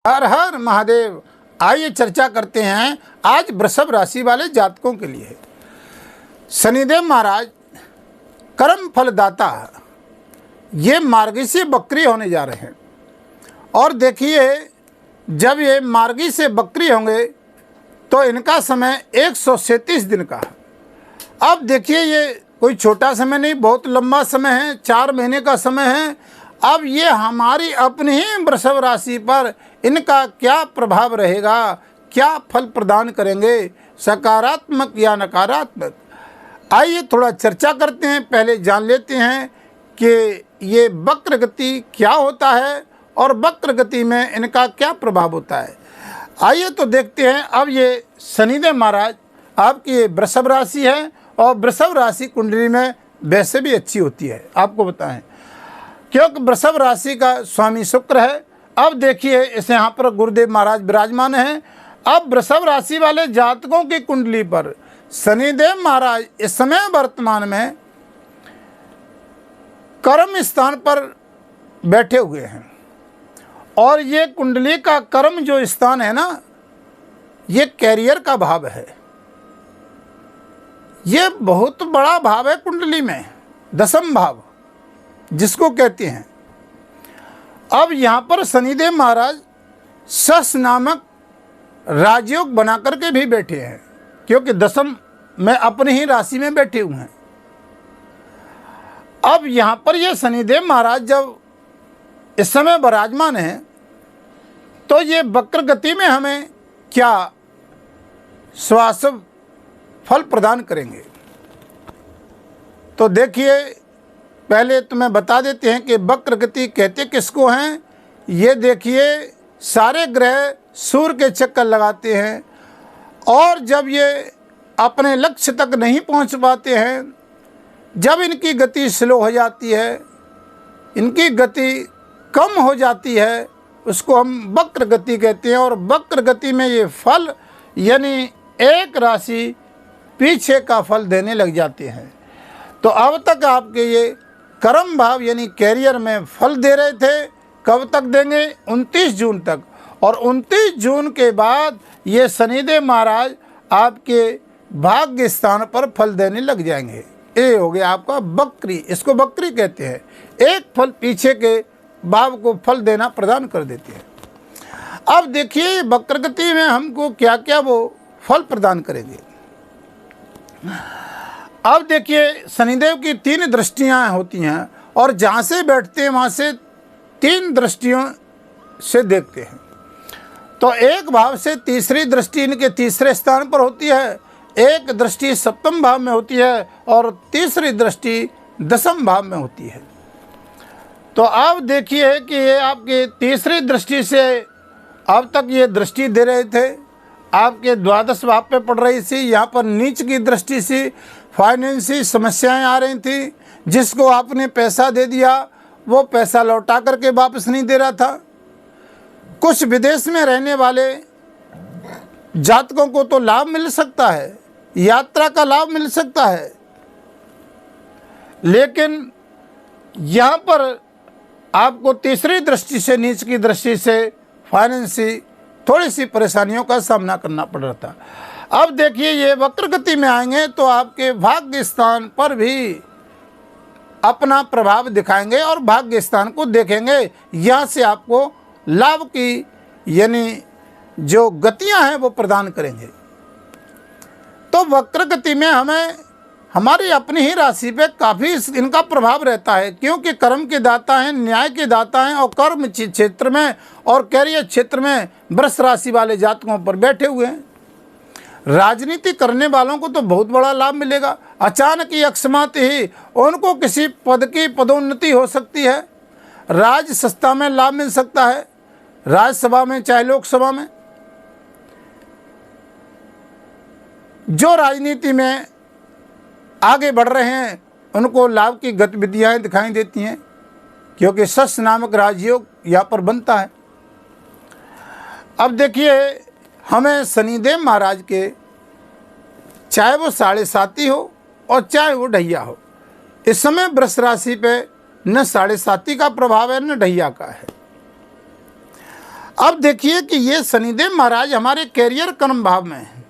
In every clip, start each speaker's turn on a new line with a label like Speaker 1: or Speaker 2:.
Speaker 1: हर हर महादेव। आइए चर्चा करते हैं आज वृषभ राशि वाले जातकों के लिए। शनिदेव महाराज कर्म फलदाता, ये मार्गी से बकरी होने जा रहे हैं। और देखिए, जब ये मार्गी से बकरी होंगे तो इनका समय 137 दिन का है। अब देखिए, ये कोई छोटा समय नहीं, बहुत लंबा समय है, 4 महीने का समय है। अब ये हमारी अपनी ही वृषभ राशि पर इनका क्या प्रभाव रहेगा, क्या फल प्रदान करेंगे, सकारात्मक या नकारात्मक। आइए थोड़ा चर्चा करते हैं। पहले जान लेते हैं कि ये वक्र गति क्या होता है और वक्र गति में इनका क्या प्रभाव होता है। आइए तो देखते हैं। अब ये शनिदेव महाराज आपकी ये वृषभ राशि है और वृषभ राशि कुंडली में वैसे भी अच्छी होती है, आपको बताएं, क्योंकि वृषभ राशि का स्वामी शुक्र है। अब देखिए, इसे यहाँ पर गुरुदेव महाराज विराजमान हैं। अब वृषभ राशि वाले जातकों की कुंडली पर शनिदेव महाराज इस समय वर्तमान में कर्म स्थान पर बैठे हुए हैं। और ये कुंडली का कर्म जो स्थान है ना, ये कैरियर का भाव है। ये बहुत बड़ा भाव है कुंडली में, दशम भाव जिसको कहते हैं। अब यहाँ पर शनिदेव महाराज शश नामक राजयोग बना करके भी बैठे हैं, क्योंकि दशम में अपनी ही राशि में बैठे हुए हैं। अब यहाँ पर ये शनिदेव महाराज जब इस समय विराजमान हैं तो ये वक्र गति में हमें क्या स्वास्थ्य फल प्रदान करेंगे। तो देखिए, पहले तुम्हें बता देते हैं कि वक्र गति कहते किसको हैं। ये देखिए, सारे ग्रह सूर्य के चक्कर लगाते हैं और जब ये अपने लक्ष्य तक नहीं पहुंच पाते हैं, जब इनकी गति स्लो हो जाती है, इनकी गति कम हो जाती है, उसको हम वक्र गति कहते हैं। और वक्र गति में ये फल यानी एक राशि पीछे का फल देने लग जाते हैं। तो अब तक आपके ये कर्म भाव यानी कैरियर में फल दे रहे थे, कब तक देंगे? 29 जून तक। और 29 जून के बाद ये शनिदेव महाराज आपके भाग्य स्थान पर फल देने लग जाएंगे। ये हो गया आपका बकरी, इसको बकरी कहते हैं। एक फल पीछे के भाव को फल देना प्रदान कर देते हैं। अब देखिए, वक्र गति में हमको क्या क्या वो फल प्रदान करेंगे। अब देखिए, शनिदेव की 3 दृष्टियां होती हैं और जहाँ से बैठते हैं वहाँ से 3 दृष्टियों से देखते हैं। तो एक भाव से तीसरी दृष्टि इनके तीसरे स्थान पर होती है, एक दृष्टि सप्तम भाव में होती है और तीसरी दृष्टि दशम भाव में होती है। तो अब देखिए कि ये आपकी तीसरी दृष्टि से अब तक ये दृष्टि दे रहे थे, आपके द्वादश भाव पे पड़ रही थी। यहाँ पर नीच की दृष्टि से फाइनेंशियल समस्याएं आ रही थी। जिसको आपने पैसा दे दिया वो पैसा लौटा करके वापस नहीं दे रहा था। कुछ विदेश में रहने वाले जातकों को तो लाभ मिल सकता है, यात्रा का लाभ मिल सकता है, लेकिन यहाँ पर आपको तीसरी दृष्टि से, नीच की दृष्टि से फाइनेंशियल थोड़ी सी परेशानियों का सामना करना पड़ रहा था। अब देखिए, ये वक्र गति में आएंगे तो आपके भाग्य स्थान पर भी अपना प्रभाव दिखाएंगे और भाग्य स्थान को देखेंगे। यहाँ से आपको लाभ की यानी जो गतियाँ हैं वो प्रदान करेंगे। तो वक्र गति में हमें हमारी अपनी ही राशि पे काफ़ी इनका प्रभाव रहता है, क्योंकि कर्म के दाता हैं, न्याय के दाता हैं और कर्म क्षेत्र में और कैरियर क्षेत्र में वृष राशि वाले जातकों पर बैठे हुए हैं। राजनीति करने वालों को तो बहुत बड़ा लाभ मिलेगा। अचानक ही अकस्मात ही उनको किसी पद की पदोन्नति हो सकती है, राज्य सत्ता में लाभ मिल सकता है, राज्यसभा में चाहे लोकसभा में। जो राजनीति में आगे बढ़ रहे हैं उनको लाभ की गतिविधियां दिखाई देती हैं, क्योंकि शश नामक राजयोग यहाँ पर बनता है। अब देखिए, हमें शनिदेव महाराज के चाहे वो 7.5 हो और चाहे वो ढैया हो, इस समय वृष राशि पे न 7.5 का प्रभाव है न ढैया का है। अब देखिए कि ये शनिदेव महाराज हमारे कैरियर कर्म भाव में है।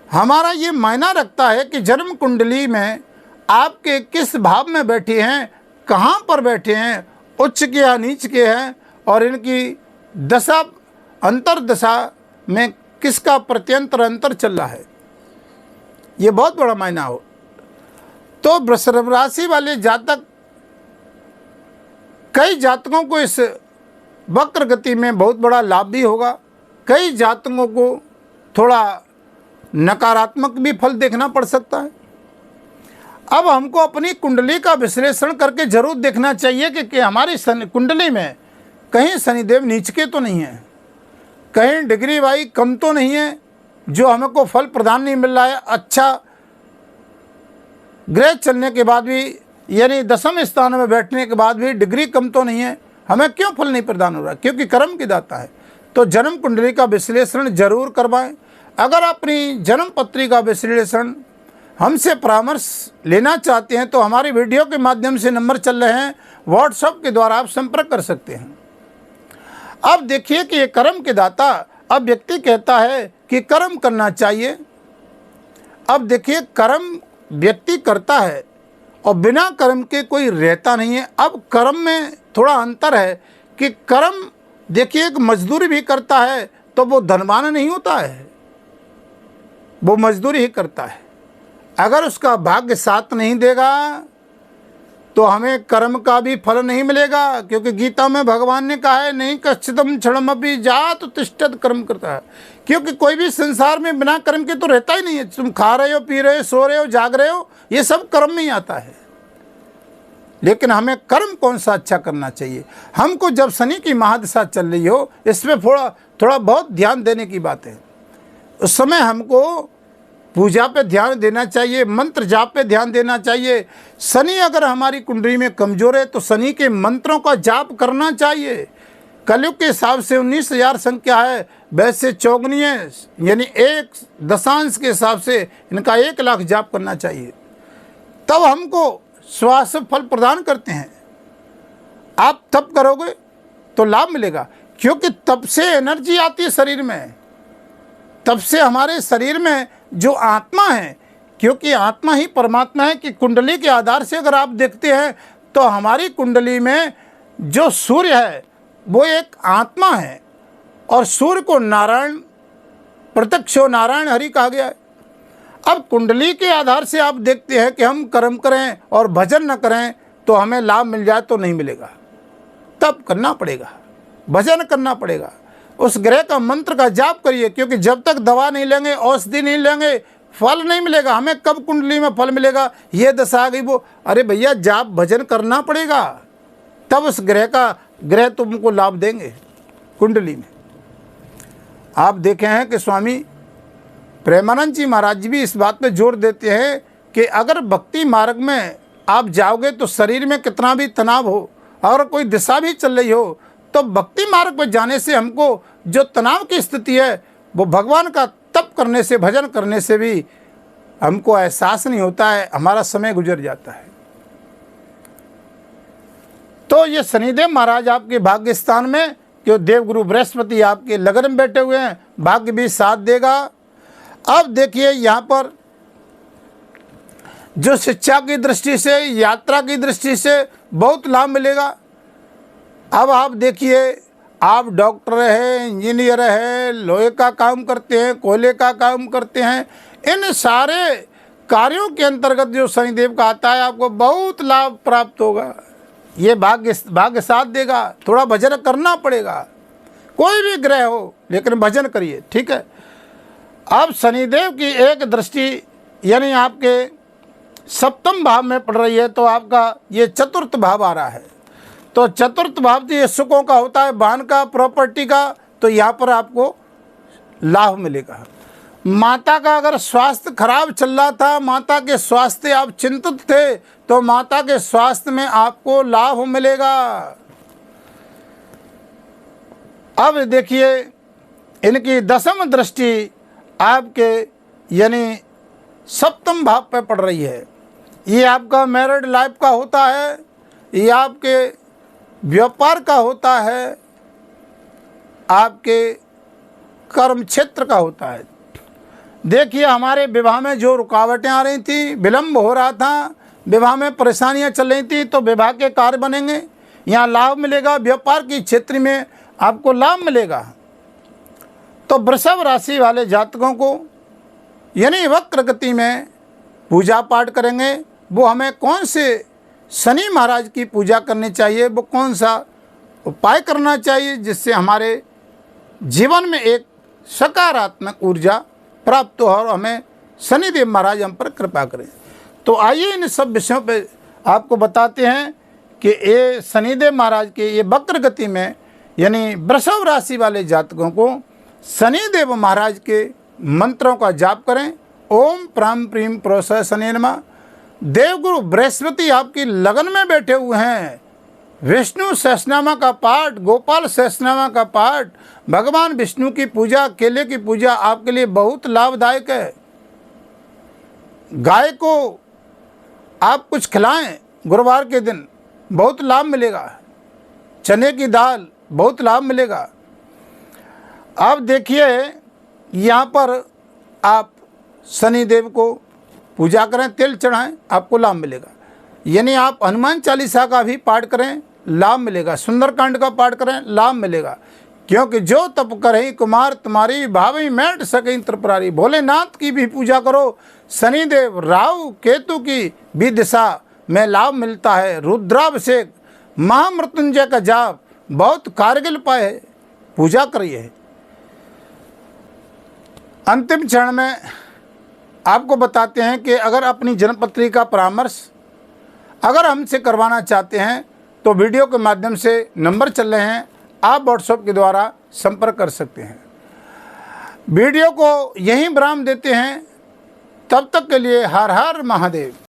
Speaker 1: हमारा ये मायना रखता है कि जन्म कुंडली में आपके किस भाव में बैठे हैं, कहाँ पर बैठे हैं, उच्च के या नीच के हैं, और इनकी दशा अंतर दशा में किसका प्रत्यंतर अंतर चल रहा है, ये बहुत बड़ा मायना हो। तो वृषभ राशि वाले जातक, कई जातकों को इस वक्र गति में बहुत बड़ा लाभ भी होगा, कई जातकों को थोड़ा नकारात्मक भी फल देखना पड़ सकता है। अब हमको अपनी कुंडली का विश्लेषण करके जरूर देखना चाहिए कि हमारी कुंडली में कहीं शनिदेव नीच के तो नहीं है, कहीं डिग्री वाई कम तो नहीं है जो हमको फल प्रदान नहीं मिल रहा है। अच्छा ग्रह चलने के बाद भी, यानी दसम स्थान में बैठने के बाद भी डिग्री कम तो नहीं है, हमें क्यों फल नहीं प्रदान हो रहा? क्योंकि कर्म की दाता है। तो जन्म कुंडली का विश्लेषण जरूर करवाएं। अगर अपनी जन्म पत्री का विश्लेषण हमसे परामर्श लेना चाहते हैं तो हमारी वीडियो के माध्यम से नंबर चल रहे हैं, व्हाट्सएप के द्वारा आप संपर्क कर सकते हैं। अब देखिए कि ये कर्म के दाता, अब व्यक्ति कहता है कि कर्म करना चाहिए। अब देखिए कर्म व्यक्ति करता है और बिना कर्म के कोई रहता नहीं है। अब कर्म में थोड़ा अंतर है कि कर्म देखिए एक मजदूरी भी करता है तो वो धनवान नहीं होता है, वो मजदूरी ही करता है। अगर उसका भाग्य साथ नहीं देगा तो हमें कर्म का भी फल नहीं मिलेगा, क्योंकि गीता में भगवान ने कहा है नहीं कश्चिदम क्षणमपि जात तिष्ठत कर्म करता है। क्योंकि कोई भी संसार में बिना कर्म के तो रहता ही नहीं है। तुम खा रहे हो, पी रहे हो, सो रहे हो, जाग रहे हो, ये सब कर्म में ही आता है। लेकिन हमें कर्म कौन सा अच्छा करना चाहिए, हमको जब शनि की महादशा चल रही हो इसमें थोड़ा बहुत ध्यान देने की बात है। उस समय हमको पूजा पे ध्यान देना चाहिए, मंत्र जाप पे ध्यान देना चाहिए। शनि अगर हमारी कुंडली में कमज़ोर है तो शनि के मंत्रों का जाप करना चाहिए। कलयुग के हिसाब से 19,000 संख्या है, वैसे चौगनी है, यानी 1 दशांश के हिसाब से इनका 1 लाख जाप करना चाहिए, तब हमको श्वास फल प्रदान करते हैं। आप तप करोगे तो लाभ मिलेगा, क्योंकि तप से एनर्जी आती है शरीर में, तब से हमारे शरीर में जो आत्मा है, क्योंकि आत्मा ही परमात्मा है कि कुंडली के आधार से अगर आप देखते हैं तो हमारी कुंडली में जो सूर्य है वो एक आत्मा है, और सूर्य को नारायण प्रत्यक्षो नारायण हरि कहा गया है। अब कुंडली के आधार से आप देखते हैं कि हम कर्म करें और भजन न करें तो हमें लाभ मिल जाए तो नहीं मिलेगा, तब करना पड़ेगा, भजन करना पड़ेगा, उस ग्रह का मंत्र का जाप करिए, क्योंकि जब तक दवा नहीं लेंगे, औषधि नहीं लेंगे, फल नहीं मिलेगा। हमें कब कुंडली में फल मिलेगा, ये दशा आ गई वो, अरे भैया जाप भजन करना पड़ेगा, तब उस ग्रह तुमको लाभ देंगे कुंडली में। आप देखे हैं कि स्वामी प्रेमानंद जी महाराज जी भी इस बात पे जोर देते हैं कि अगर भक्ति मार्ग में आप जाओगे तो शरीर में कितना भी तनाव हो और कोई दिशा भी चल रही हो तो भक्ति मार्ग पर जाने से हमको जो तनाव की स्थिति है वो भगवान का तप करने से, भजन करने से भी हमको एहसास नहीं होता है, हमारा समय गुजर जाता है। तो ये शनिदेव महाराज आपके भाग्य स्थान में, कि देवगुरु बृहस्पति आपके लगन में बैठे हुए हैं, भाग्य भी साथ देगा। अब देखिए यहाँ पर जो शिक्षा की दृष्टि से, यात्रा की दृष्टि से बहुत लाभ मिलेगा। अब आप देखिए, आप डॉक्टर हैं, इंजीनियर हैं, लोहे का काम करते हैं, कोयले का काम करते हैं, इन सारे कार्यों के अंतर्गत जो शनिदेव का आता है आपको बहुत लाभ प्राप्त होगा। ये भाग्य साथ देगा। थोड़ा भजन करना पड़ेगा, कोई भी ग्रह हो लेकिन भजन करिए, ठीक है। अब शनिदेव की एक दृष्टि यानी आपके सप्तम भाव में पड़ रही है, तो आपका ये चतुर्थ भाव आ रहा है। तो चतुर्थ भाव तो ये सुखों का होता है, वाहन का, प्रॉपर्टी का, तो यहाँ पर आपको लाभ मिलेगा। माता का अगर स्वास्थ्य खराब चल रहा था, माता के स्वास्थ्य आप चिंतित थे, तो माता के स्वास्थ्य में आपको लाभ मिलेगा। अब देखिए इनकी दसम दृष्टि आपके यानी सप्तम भाव पे पड़ रही है। ये आपका मैरिड लाइफ का होता है, ये आपके व्यापार का होता है, आपके कर्म क्षेत्र का होता है। देखिए, हमारे विवाह में जो रुकावटें आ रही थी, विलम्ब हो रहा था, विवाह में परेशानियां चल रही थी, तो विवाह के कार्य बनेंगे, यहाँ लाभ मिलेगा। व्यापार की क्षेत्र में आपको लाभ मिलेगा। तो वृषभ राशि वाले जातकों को यानी वक्र गति में पूजा पाठ करेंगे। वो हमें कौन से शनि महाराज की पूजा करनी चाहिए, वो कौन सा उपाय करना चाहिए जिससे हमारे जीवन में एक सकारात्मक ऊर्जा प्राप्त हो और हमें शनिदेव महाराज हम पर कृपा करें। तो आइए इन सब विषयों पे आपको बताते हैं कि ये शनिदेव महाराज के ये वक्र गति में यानी वृषभ राशि वाले जातकों को शनिदेव महाराज के मंत्रों का जाप करें। ओम प्राम प्रीम प्रोसय शनि नमः। देवगुरु बृहस्पति आपकी लगन में बैठे हुए हैं। विष्णु सहस्रनामा का पाठ, गोपाल सहस्रनामा का पाठ, भगवान विष्णु की पूजा, केले की पूजा आपके लिए बहुत लाभदायक है। गाय को आप कुछ खिलाएं गुरुवार के दिन, बहुत लाभ मिलेगा। चने की दाल, बहुत लाभ मिलेगा। आप देखिए, यहाँ पर आप शनिदेव को पूजा करें, तेल चढ़ाएं, आपको लाभ मिलेगा। यानी आप हनुमान चालीसा का भी पाठ करें, लाभ मिलेगा। सुंदरकांड का पाठ करें, लाभ मिलेगा। क्योंकि जो तप करहि कुमार तुम्हारी, भावी मैट सकई त्रिपुरारी। भोलेनाथ की भी पूजा करो। शनिदेव, राहु, केतु की भी दिशा में लाभ मिलता है। रुद्राभिषेक, महामृत्युंजय का जाप बहुत कारगर उपाय है, पूजा करिए। अंतिम चरण में आपको बताते हैं कि अगर अपनी जन्मपत्री का परामर्श अगर हमसे करवाना चाहते हैं तो वीडियो के माध्यम से नंबर चल रहे हैं, आप व्हाट्सएप के द्वारा संपर्क कर सकते हैं। वीडियो को यहीं विराम देते हैं। तब तक के लिए हर हर महादेव।